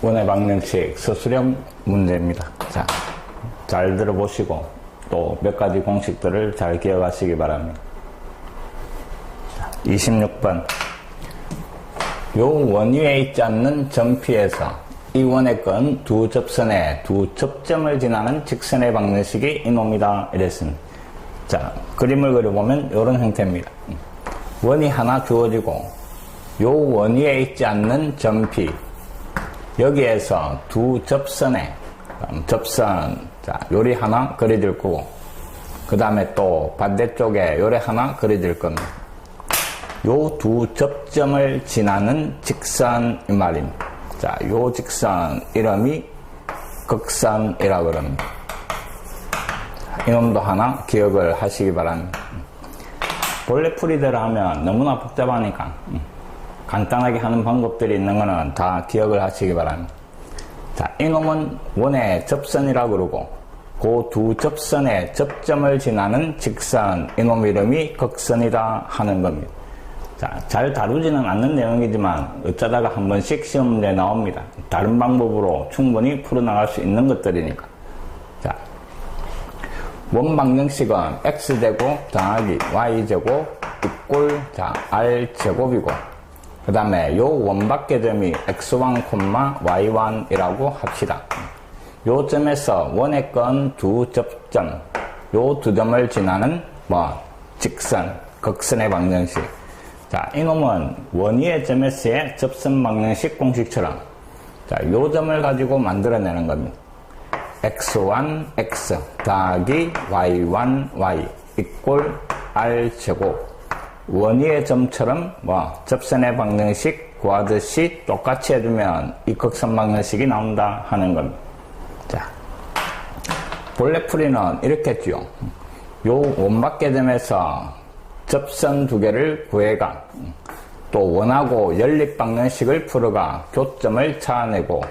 원의 방정식 서술형 문제입니다. 자, 잘 들어보시고 또 몇 가지 공식들을 잘 기억하시기 바랍니다. 자, 26번. 요 원 위에 있지 않는 점피에서 이 원의 건 두 접선에 두 접점을 지나는 직선의 방정식이 이놈이다. 이랬습니다. 자, 그림을 그려보면 이런 형태입니다. 원이 하나 주어지고 요 원 위에 있지 않는 점피, 여기에서 두 접선에 접선, 자, 요리 하나 그려질 거고, 그 다음에 또 반대쪽에 요래 하나 그려질 겁니다. 요 두 접점을 지나는 직선 이 말입니다. 자, 요 직선 이름이 극선이라고 그럽니다. 이놈도 하나 기억을 하시기 바랍니다. 본래 풀이대로 하면 너무나 복잡하니까 간단하게 하는 방법들이 있는 거는 다 기억을 하시기 바랍니다. 자, 이놈은 원의 접선이라고 그러고 그 두 접선의 접점을 지나는 직선, 이놈 이름이 극선이다 하는 겁니다. 자, 잘 다루지는 않는 내용이지만 어쩌다가 한 번씩 시험 문제 나옵니다. 다른 방법으로 충분히 풀어나갈 수 있는 것들이니까. 자, 원 방정식은 x제곱 더하기 y제곱 이꼴 자 r제곱이고, 그 다음에 요 원밖의 점이 x1, y1이라고 합시다. 요 점에서 원의 건 두 접점, 요 두 점을 지나는 직선, 극선의 방정식. 자, 이놈은 원 위의 점에서의 접선 방정식 공식처럼, 자, 요 점을 가지고 만들어내는 겁니다. x1, x 더하기 y1, y 이꼴 r제곱. 원 위의 점처럼 접선의 방정식 구하듯이 똑같이 해주면 이 극선 방정식이 나온다 하는 겁니다. 자, 본래 풀이는 이렇게 했죠. 요 원밖의 점에서 접선 두 개를 구해가 또 원하고 연립 방정식을 풀어가 교점을 찾아내고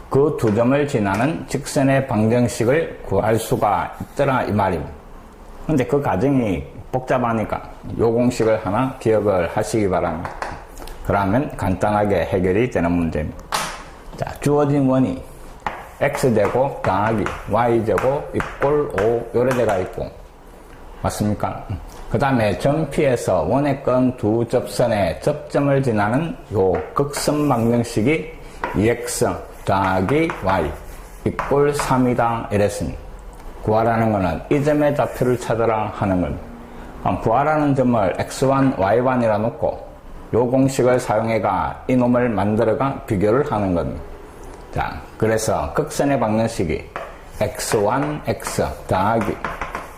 그 두 점을 지나는 직선의 방정식을 구할 수가 있더라 이 말입니다. 근데 그 과정이 복잡하니까 요 공식을 하나 기억을 하시기 바랍니다. 그러면 간단하게 해결이 되는 문제입니다. 자, 주어진 원이 x제곱 더하기 y제곱 이꼴 5 요래대가 있고, 맞습니까? 그 다음에 점피에서 원의 건 두 접선의 접점을 지나는 요 극선 방정식이 2x 더하기 y 이꼴 3이다 이랬습니다. 구하라는 것은 이 점의 좌표를 찾아라 하는 겁니다. 그럼 구하라는 점을 x1, y1이라 놓고 요 공식을 사용해가 이놈을 만들어가 비교를 하는 겁니다. 자, 그래서 극선의 방정식이 x1, x 더하기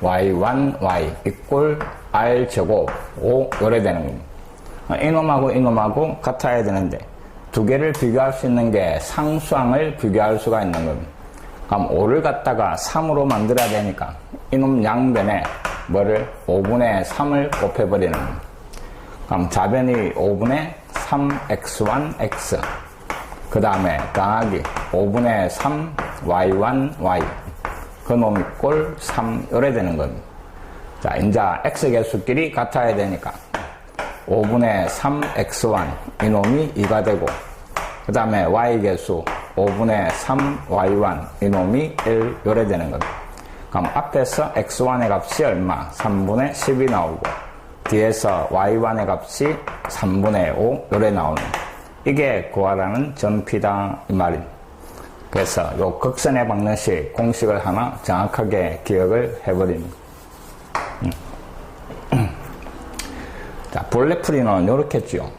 y1, y 이꼴 r제곱 5 요래 되는 겁니다. 이놈하고 이놈하고 같아야 되는데 두 개를 비교할 수 있는 게 상수항을 비교할 수가 있는 겁니다. 그럼 5를 갖다가 3으로 만들어야 되니까 이놈 양변에 5분의 3을 곱해버리는 겁니다. 그럼 좌변이 5분의 3x1x 그 다음에 더하기 5분의 3 y1 y 그 놈이 꼴 3 요래 되는 겁니다. 자, 이제 x 개수끼리 같아야 되니까 5분의 3x1 이놈이 2가 되고, 그 다음에 y 개수 5분의 3y1 이놈이 1 요래 되는 겁니다. 그럼 앞에서 x1의 값이 얼마? 3분의 10이 나오고, 뒤에서 y1의 값이 3분의 5 요래 나오는, 이게 구하라는 점피다 이 말입니다. 그래서 요 극선의 방정식 공식을 하나 정확하게 기억을 해버립니다. 자, 본래 풀이는 요렇게 했죠.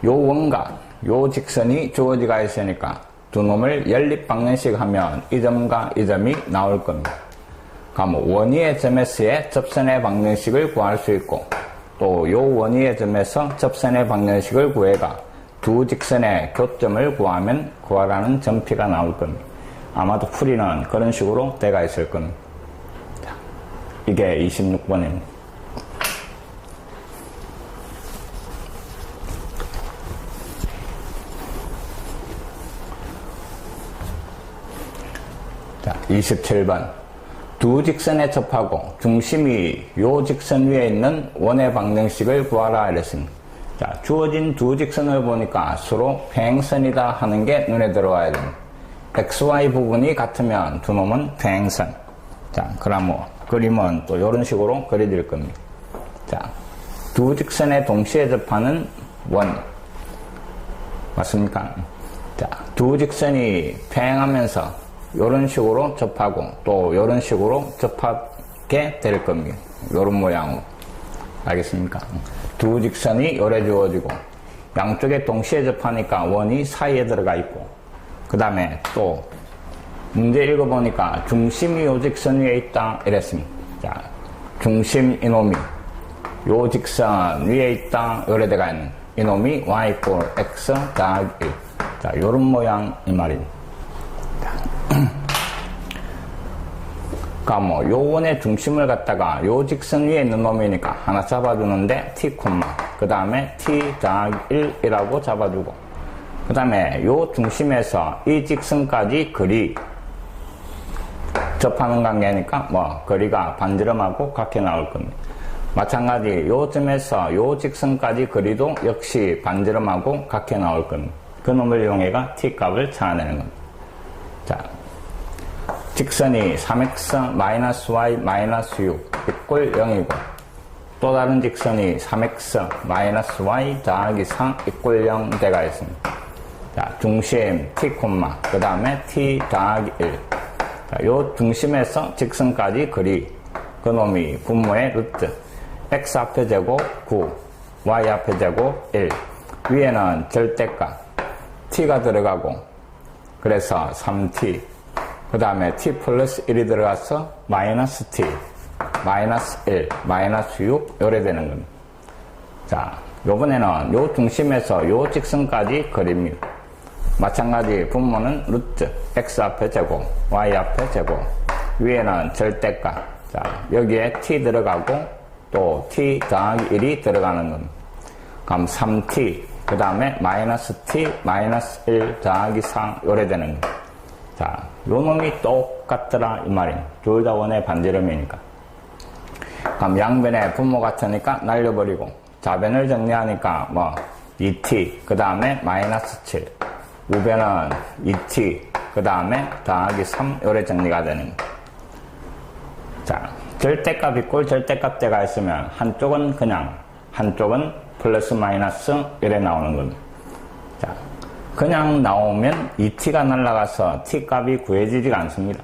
요 원과 요 직선이 주어지가 있으니까 두 놈을 연립 방정식 하면 이 점과 이 점이 나올 겁니다. 그럼 원 위의 점에서의 접선의 방정식을 구할 수 있고, 또 요 원 위의 점에서 접선의 방정식을 구해가 두 직선의 교점을 구하면 구하라는 점피가 나올 겁니다. 아마도 풀이는 그런 식으로 돼가 있을 겁니다. 자, 이게 26번입니다. 자, 27번. 두 직선에 접하고 중심이 요 직선 위에 있는 원의 방정식을 구하라 이랬습니다. 자, 주어진 두 직선을 보니까 서로 평행선이다 하는 게 눈에 들어와야 됩니다. XY 부분이 같으면 두 놈은 평행선. 자, 그럼 뭐, 그림은 또 이런 식으로 그려질 겁니다. 자, 두 직선에 동시에 접하는 원. 맞습니까? 자, 두 직선이 평행하면서 이런 식으로 접하고 또 이런 식으로 접하게 될 겁니다. 이런 모양으로. 알겠습니까? 두 직선이 요래 주어지고 양쪽에 동시에 접하니까 원이 사이에 들어가 있고 그 다음에 또 문제 읽어보니까 중심이 요 직선 위에 있다 이랬습니다. 자, 중심 이놈이 요 직선 위에 있다 요래 돼가 있는 이놈이 y equal x 더하기 1. 자, 요런 모양 이 말입니다. 그러니까 뭐 요 원의 중심을 갖다가 요 직선 위에 있는 놈이니까 하나 잡아주는데 t, 그 다음에 t 더하기 1이라고 잡아주고 그 다음에 요 중심에서 이 직선까지 거리 접하는 관계니까 뭐 거리가 반지름하고 같게 나올 겁니다. 마찬가지 요점에서 요 직선까지 거리도 역시 반지름하고 같게 나올 겁니다. 그 놈을 이용해가 t 값을 찾아내는 겁니다. 자, 직선이 3x-y-6 equal 0이고 또 다른 직선이 3x-y 더하기 4 equal 0 돼가 있습니다. 자, 중심 t, 그 다음에 t 더하기 1. 자, 요 중심에서 직선까지 거리 그 놈이 분모의 루트 x 앞에 제곱 9 y 앞에 제곱 1 위에는 절대값 t가 들어가고 그래서 3t 그 다음에 t 플러스 1이 들어가서 마이너스 t 마이너스 1 마이너스 6 요래 되는 겁니다. 자, 요번에는 요 중심에서 요 직선까지 거리입니다. 마찬가지 분모는 루트 x 앞에 제곱 y 앞에 제곱 위에는 절대값 자, 여기에 t 들어가고 또 t 더하기 1이 들어가는 겁니다. 그럼 3t 그 다음에 마이너스 t 마이너스 1 더하기 4 요래 되는 겁니다. 자, 요 놈이 똑같더라 이 말입니다. 둘 다 원의 반지름이니까. 그럼 양변의 분모 같으니까 날려버리고 좌변을 정리하니까 뭐 2t 그 다음에 마이너스 7 우변은 2t 그 다음에 더하기 3 요래 정리가 되는 겁니다. 자, 절대값 있고 절대값 대가 있으면 한쪽은 그냥 한쪽은 플러스 마이너스 이래 나오는 겁니다. 자, 그냥 나오면 2t가 날아가서 t값이 구해지지가 않습니다.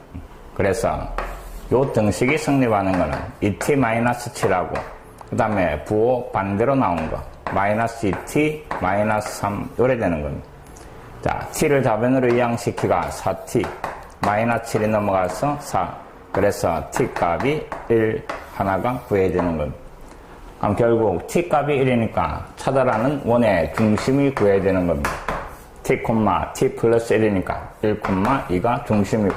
그래서 요 등식이 성립하는 거는 2t-7하고 그 다음에 부호 반대로 나온 거 마이너스 2t 마이너스 3 요래 되는 겁니다. 자, t를 좌변으로 이항시키가 4t 마이너스 7이 넘어가서 4 그래서 t값이 1 하나가 구해지는 겁니다. 그럼 결국 t값이 1이니까 찾아라는 원의 중심이 구해지는 겁니다. t, t 플러스 1이니까 1, 2가 중심이고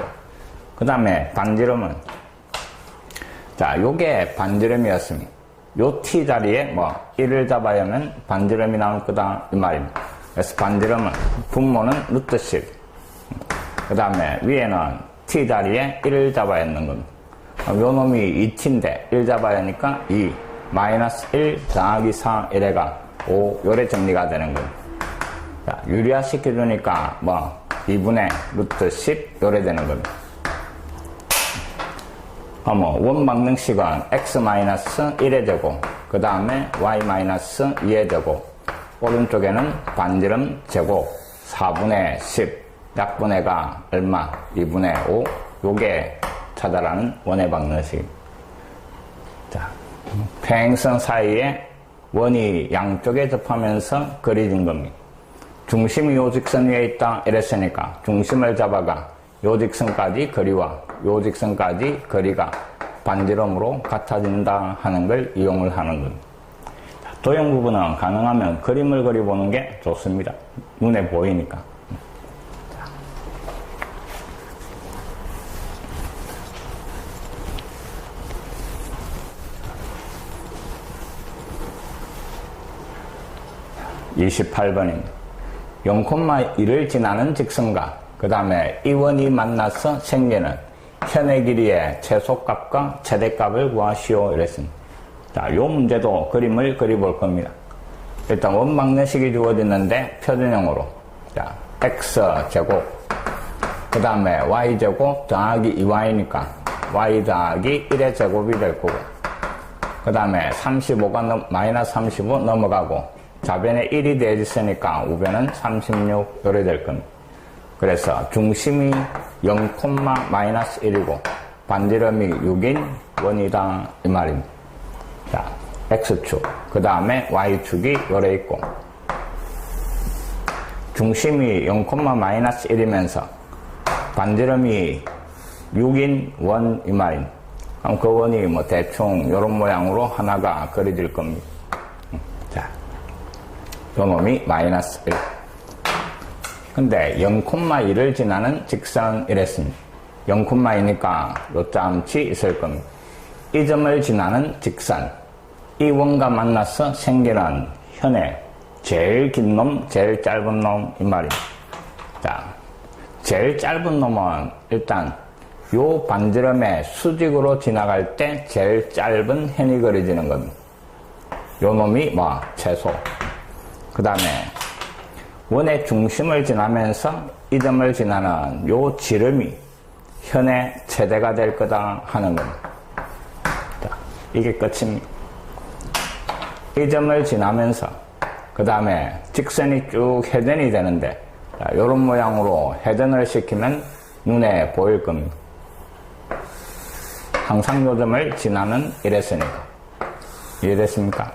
그 다음에 반지름은 자, 요게 반지름이었습니다. 요 t 자리에 뭐 1을 잡아야 하면 반지름이 나올 거다 이 말입니다. 그래서 반지름은 분모는 루트 10 그 다음에 위에는 t 자리에 1을 잡아야 하는 겁니다. 요 놈이 2t인데 1 잡아야 하니까 2 마이너스 1 더하기 4 1회가 5 요래 정리가 되는 겁니다. 자, 유리화 시켜주니까 뭐 2분의 루트 10 요래 되는 겁니다. 원방정식은 x-1의 제곱 그 다음에 y-2의 제곱 오른쪽에는 반지름 제곱 4분의 10 약분의가 얼마 2분의 5 요게 찾아라는 원의 방정식입니다. 자, 평행선 사이에 원이 양쪽에 접하면서 그려진 겁니다. 중심이 요 직선 위에 있다 이랬으니까 중심을 잡아가 요 직선까지 거리와 요 직선까지 거리가 반지름으로 같아진다 하는 걸 이용을 하는 겁니다. 도형 부분은 가능하면 그림을 그려보는 게 좋습니다. 눈에 보이니까. 28번입니다. 0,1을 지나는 직선과 그 다음에 이 원이 만나서 생기는 현의 길이의 최소값과 최대값을 구하시오 이랬습니다. 자, 요 문제도 그림을 그려볼 겁니다. 일단 원방정식이 주어졌는데 표준형으로. 자, x제곱. 그 다음에 y제곱 더하기 2y니까 y 더하기 1의 제곱이 될 거고. 그 다음에 35가 마이너스 35 넘어가고 좌변에 1이 되어있으니까 우변은 36 요래 될 겁니다. 그래서 중심이 0, 마이너스 1이고 반지름이 6인 원이다 이 말입니다. 자, x축 그 다음에 y축이 요래 있고 중심이 0, 마이너스 1이면서 반지름이 6인 원 이 말입니다. 그럼 그 원이 뭐 대충 요런 모양으로 하나가 그려질 겁니다. 자, 요 놈이 마이너스 1. 근데 0,1을 지나는 직선이랬습니다. 0,2니까 요점치 있을 겁니다. 이 점을 지나는 직선. 이 원과 만나서 생기는 현의 제일 긴 놈, 제일 짧은 놈 이 말입니다. 자, 제일 짧은 놈은 일단 요 반지름의 수직으로 지나갈 때 제일 짧은 현이 그려지는 겁니다. 요 놈이 뭐 최소. 그 다음에 원의 중심을 지나면서 이 점을 지나는 요 지름이 현의 최대가 될 거다 하는 겁니다. 자, 이게 끝입니다. 이 점을 지나면서 그 다음에 직선이 쭉 회전이 되는데 자, 요런 모양으로 회전을 시키면 눈에 보일 겁니다. 항상 요 점을 지나는 이랬으니까. 이해됐습니까?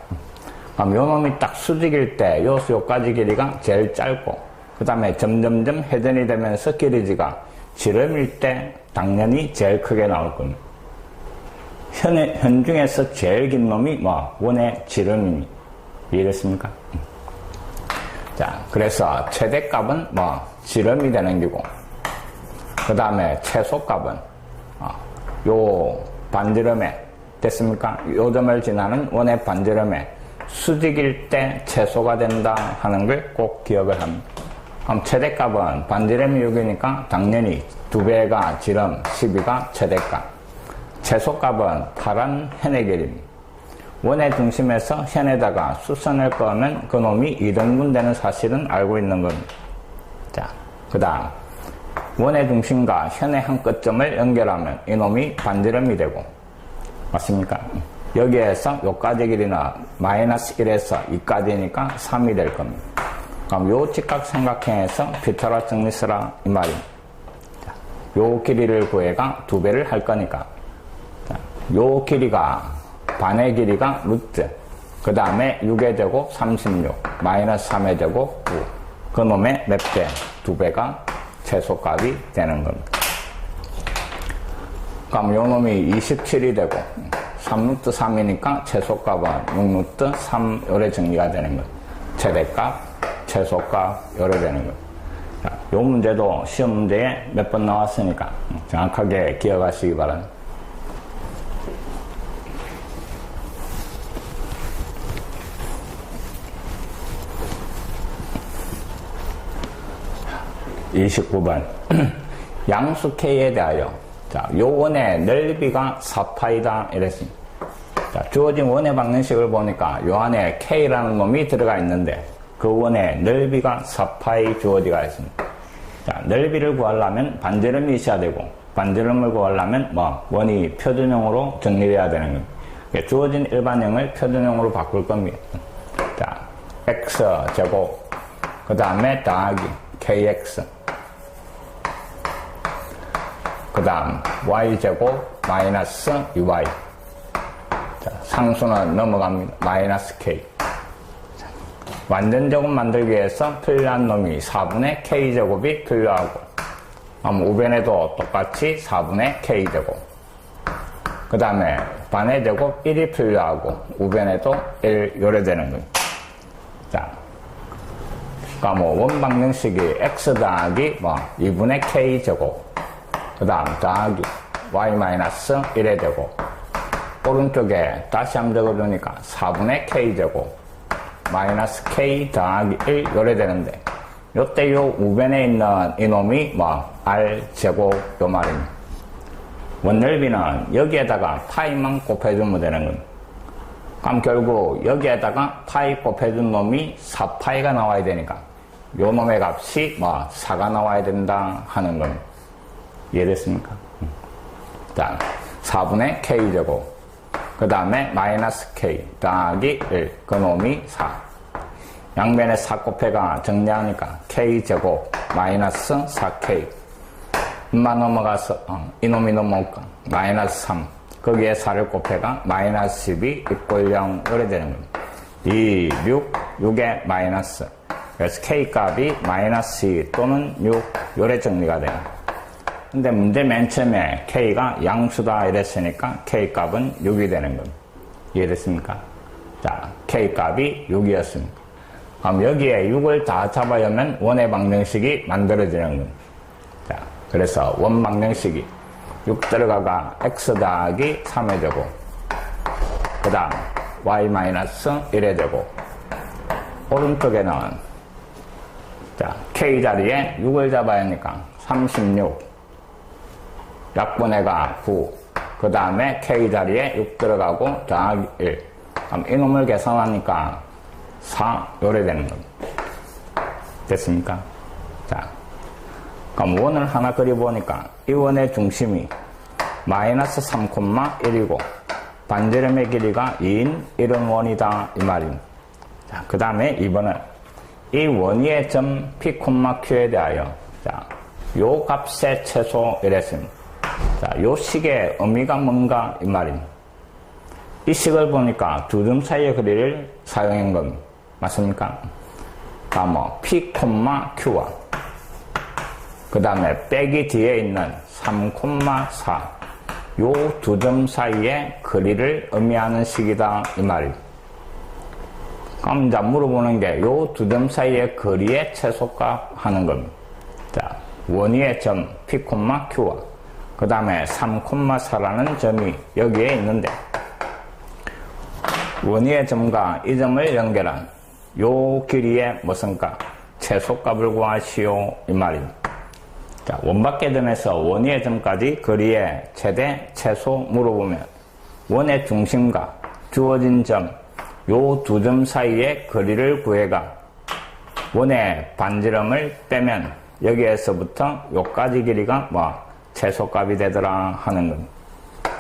그럼 요 놈이 딱 수직일 때 요까지 길이가 제일 짧고 그 다음에 점점점 회전이 되면서 길이지가 지름일 때 당연히 제일 크게 나올 겁니다. 현 중에서 제일 긴 놈이 뭐 원의 지름입니다. 이해됐습니까? 자, 그래서 최대값은 뭐 지름이 되는 기고 그 다음에 최소값은 요 반지름에 됐습니까? 요 점을 지나는 원의 반지름에 수직일 때 최소가 된다 하는 걸 꼭 기억을 합니다. 그럼 최대값은 반지름이 6이니까 당연히 2배가 지름 12가 최대값. 최소값은 파란 현의 길이입니다. 원의 중심에서 현에다가 수선을 꺼면 그놈이 2등분 되는 사실은 알고 있는 겁니다. 자, 그 다음 원의 중심과 현의 한 끝점을 연결하면 이놈이 반지름이 되고 맞습니까? 여기에서 요까지 길이는 마이너스 1에서 2까지니까 3이 될 겁니다. 그럼 요 직각 삼각형에서 피타고라스 정리 쓰라 이 말입니다. 자, 요 길이를 구해가 2배를 할 거니까 자, 요 길이가 반의 길이가 루트 그 다음에 6의 제곱 36 마이너스 3의 제곱 9 그놈의 몇 배? 2배가 최소값이 되는 겁니다. 그럼 요 놈이 27이 되고 3루트 3이니까 최소값은 6루트 3 요래 정리가 되는 거예요. 최대값, 최소값 요래 되는 거예요. 자, 요 문제도 시험 문제에 몇 번 나왔으니까 정확하게 기억하시기 바랍니다. (29번) 양수 K에 대하여 자, 요 원의 넓이가 4파이다 이랬습니다. 자, 주어진 원의 방정식을 보니까 요 안에 K라는 놈이 들어가 있는데 그 원의 넓이가 4파이 주어지가 있습니다. 자, 넓이를 구하려면 반지름이 있어야 되고 반지름을 구하려면 뭐 원이 표준형으로 정리돼야 되는 겁니다. 주어진 일반형을 표준형으로 바꿀 겁니다. 자, x제곱 그 다음에 더하기 kx 그 다음 y제곱 마이너스 2y 자, 상수는 넘어갑니다. 마이너스 k 자, 완전제곱 만들기 위해서 필요한 놈이 4분의 k제곱이 필요하고 우변에도 똑같이 4분의 k제곱 그 다음에 반의 제곱 1이 필요하고 우변에도 1 요래 되는 거예요. 자, 그러니까 원방정식이 x 더하기 2분의 k제곱 그 다음 더하기 y-1의 제곱 오른쪽에 다시 한번 적어주니까 4분의 k제곱 마이너스 k 더하기 1 요래 되는데 요때 요 우변에 있는 이놈이 r제곱 요 말입니다. 원넓이는 여기에다가 파이만 곱해주면 되는 겁니다. 그럼 결국 여기에다가 파이 곱해준 놈이 4파이가 나와야 되니까 요 놈의 값이 4가 나와야 된다 하는 겁니다. 이해됐습니까? 자, 4분의 k제곱 그 다음에 마이너스 k 더하기 1 그 놈이 4 양변에 4 곱해가 정리하니까 k제곱 마이너스 4k 음만 넘어가서 이놈이 넘어올까 마이너스 3 거기에 4를 곱해가 마이너스 12 이꼴 0 이래 되는 겁니다. 2, 6, 6에 마이너스 그래서 k값이 마이너스 2 또는 6 요래 정리가 돼요. 근데 문제 맨 처음에 k가 양수다 이랬으니까 k값은 6이 되는 겁니다. 이해됐습니까? 자, k값이 6이었습니다. 그럼 여기에 6을 다 잡아야면 원의 방정식이 만들어지는 겁니다. 자, 그래서 원 방정식이 6 들어가가 x 더하기 3의 제곱 그 다음 y 마이너스 1의 제곱 오른쪽에는 자, k 자리에 6을 잡아야 하니까 36 약분해가 9 그 다음에 k 자리에 6 들어가고 더하기 1 그럼 이놈을 계산하니까 4 요래 되는 겁니다. 됐습니까? 자, 그럼 원을 하나 그려보니까 이 원의 중심이 마이너스 3,1이고 반지름의 길이가 2인 이런 원이다 이 말입니다. 자, 그 다음에 2번은 이 원위의 점 P, Q에 대하여 자, 요 값의 최소 이랬습니다. 자, 요 식의 의미가 뭔가 이 말입니다. 이 식을 보니까 두 점 사이의 거리를 사용한 겁니다. 맞습니까? 다음 P, Q와 그 다음에 빼기 뒤에 있는 3,4 요 두 점 사이의 거리를 의미하는 식이다 이 말입니다. 그럼 이제 물어보는 게 요 두 점 사이의 거리의 최소값 하는 겁니다. 자, 원위의 점 P, Q와 그 다음에 3,4라는 점이 여기에 있는데 원위의 점과 이 점을 연결한 요 길이의 무슨 값? 최소값을 구하시오 이 말입니다. 자, 원밖의 점에서 원위의 점까지 거리의 최대, 최소 물어보면 원의 중심과 주어진 점, 요 두 점 사이의 거리를 구해가 원의 반지름을 빼면 여기에서부터 요까지 길이가 최소값이 되더라 하는 겁니다.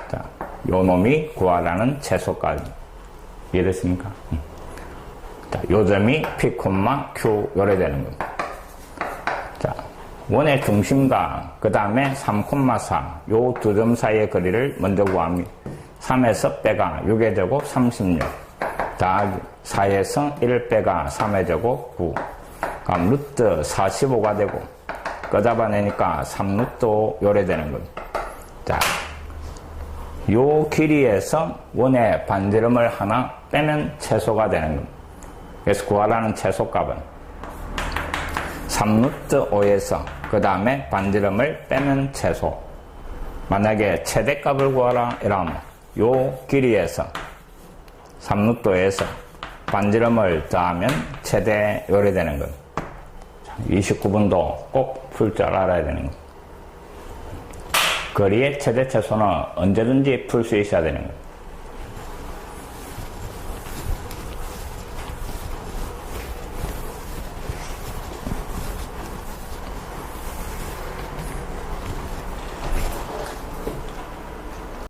자, 요 놈이 구하라는 최소값. 이해됐습니까? 자, 요 점이 P, Q 요래 되는 겁니다. 자, 원의 중심과 그 다음에 3,4 요 두 점 사이의 거리를 먼저 구합니다. 3에서 빼가 6의 제곱 36 더하기 4에서 1 빼가 3의 제곱 9 그럼 루트 45가 되고 그 잡아내니까 3루트 5 요래 되는 겁니다. 자, 요 길이에서 원의 반지름을 하나 빼면 최소가 되는 겁니다. 그래서 구하라는 최소값은 3루트 5에서 그 다음에 반지름을 빼면 최소. 만약에 최대값을 구하라 이러면 요 길이에서 3루트 5에서 반지름을 더하면 최대 요래 되는 겁니다. 29번도 꼭 풀 줄 알아야 되는 겁니다. 거리의 최대 최소는 언제든지 풀 수 있어야 되는 겁니다.